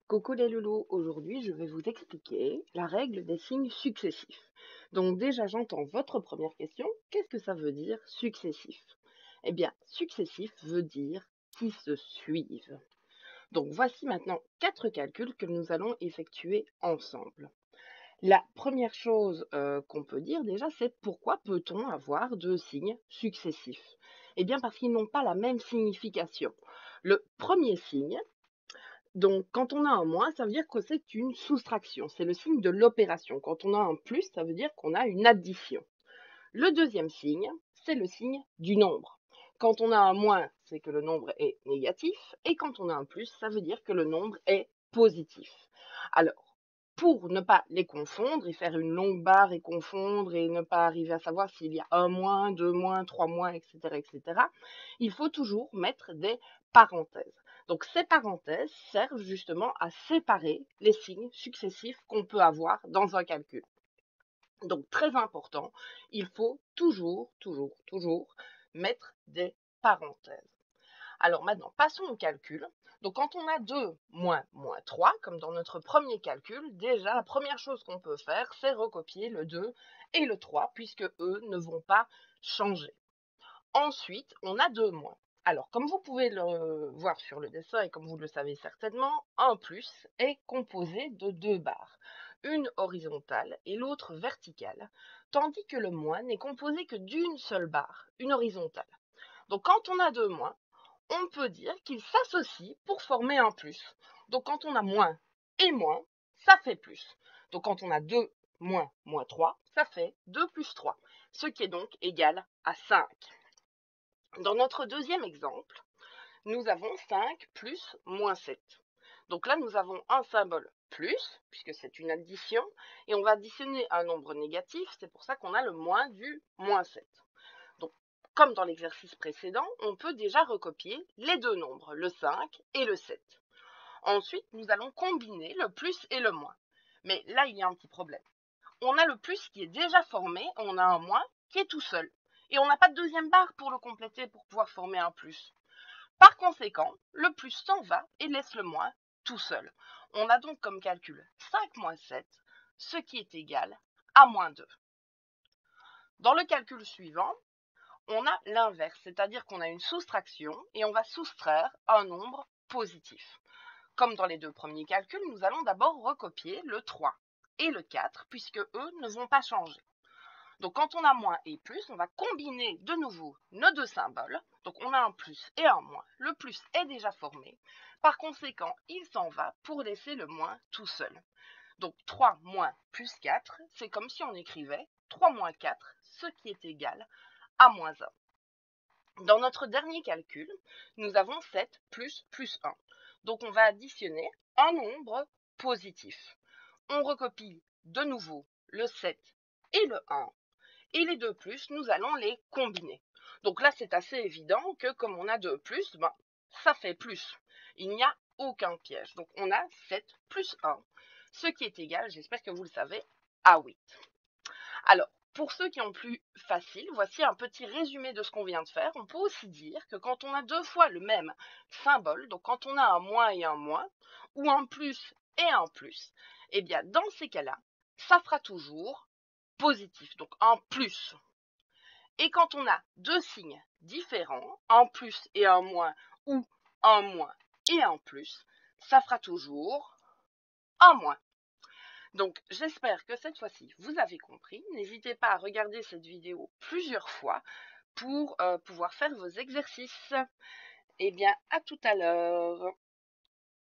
Coucou les loulous, aujourd'hui je vais vous expliquer la règle des signes successifs. Donc déjà j'entends votre première question, qu'est-ce que ça veut dire successif? Eh bien successif veut dire qui se suivent. Donc voici maintenant quatre calculs que nous allons effectuer ensemble. La première chose qu'on peut dire déjà c'est pourquoi peut-on avoir deux signes successifs? Eh bien parce qu'ils n'ont pas la même signification. Le premier signe, donc, quand on a un moins, ça veut dire que c'est une soustraction, c'est le signe de l'opération. Quand on a un plus, ça veut dire qu'on a une addition. Le deuxième signe, c'est le signe du nombre. Quand on a un moins, c'est que le nombre est négatif, et quand on a un plus, ça veut dire que le nombre est positif. Alors, pour ne pas les confondre et faire une longue barre et confondre et ne pas arriver à savoir s'il y a un moins, deux moins, trois moins, etc., il faut toujours mettre des parenthèses. Donc ces parenthèses servent justement à séparer les signes successifs qu'on peut avoir dans un calcul. Donc très important, il faut toujours mettre des parenthèses. Alors maintenant, passons au calcul. Donc quand on a 2 moins 3, comme dans notre premier calcul, déjà la première chose qu'on peut faire, c'est recopier le 2 et le 3, puisque eux ne vont pas changer. Ensuite, on a 2 moins. Alors, comme vous pouvez le voir sur le dessin et comme vous le savez certainement, un plus est composé de deux barres, une horizontale et l'autre verticale, tandis que le moins n'est composé que d'une seule barre, une horizontale. Donc, quand on a 2 moins, on peut dire qu'ils s'associent pour former un plus. Donc, quand on a moins et moins, ça fait plus. Donc, quand on a 2 moins 3, ça fait 2 plus 3, ce qui est donc égal à 5. Dans notre deuxième exemple, nous avons 5 plus moins 7. Donc là, nous avons un symbole plus, puisque c'est une addition, et on va additionner un nombre négatif, c'est pour ça qu'on a le moins du moins 7. Donc, comme dans l'exercice précédent, on peut déjà recopier les deux nombres, le 5 et le 7. Ensuite, nous allons combiner le plus et le moins. Mais là, il y a un petit problème. On a le plus qui est déjà formé, on a un moins qui est tout seul. Et on n'a pas de deuxième barre pour le compléter pour pouvoir former un plus. Par conséquent, le plus s'en va et laisse le moins tout seul. On a donc comme calcul 5 moins 7, ce qui est égal à moins 2. Dans le calcul suivant, on a l'inverse, c'est-à-dire qu'on a une soustraction et on va soustraire un nombre positif. Comme dans les deux premiers calculs, nous allons d'abord recopier le 3 et le 4, puisque eux ne vont pas changer. Donc quand on a moins et plus, on va combiner de nouveau nos deux symboles. Donc on a un plus et un moins. Le plus est déjà formé. Par conséquent, il s'en va pour laisser le moins tout seul. Donc 3 moins plus 4, c'est comme si on écrivait 3 moins 4, ce qui est égal à moins 1. Dans notre dernier calcul, nous avons 7 plus 1. Donc on va additionner un nombre positif. On recopie de nouveau le 7 et le 1. Et les deux plus, nous allons les combiner. Donc là, c'est assez évident que comme on a deux plus, ça fait plus. Il n'y a aucun piège. Donc on a 7 plus 1, ce qui est égal, j'espère que vous le savez, à 8. Alors, pour ceux qui ont plus facile, voici un petit résumé de ce qu'on vient de faire. On peut aussi dire que quand on a deux fois le même symbole, donc quand on a un moins et un moins, ou un plus et un plus, eh bien dans ces cas-là, ça fera toujours positif, donc un plus. Et quand on a deux signes différents, un plus et un moins, ou un moins et un plus, ça fera toujours un moins. Donc j'espère que cette fois-ci, vous avez compris. N'hésitez pas à regarder cette vidéo plusieurs fois pour pouvoir faire vos exercices. Eh bien, à tout à l'heure.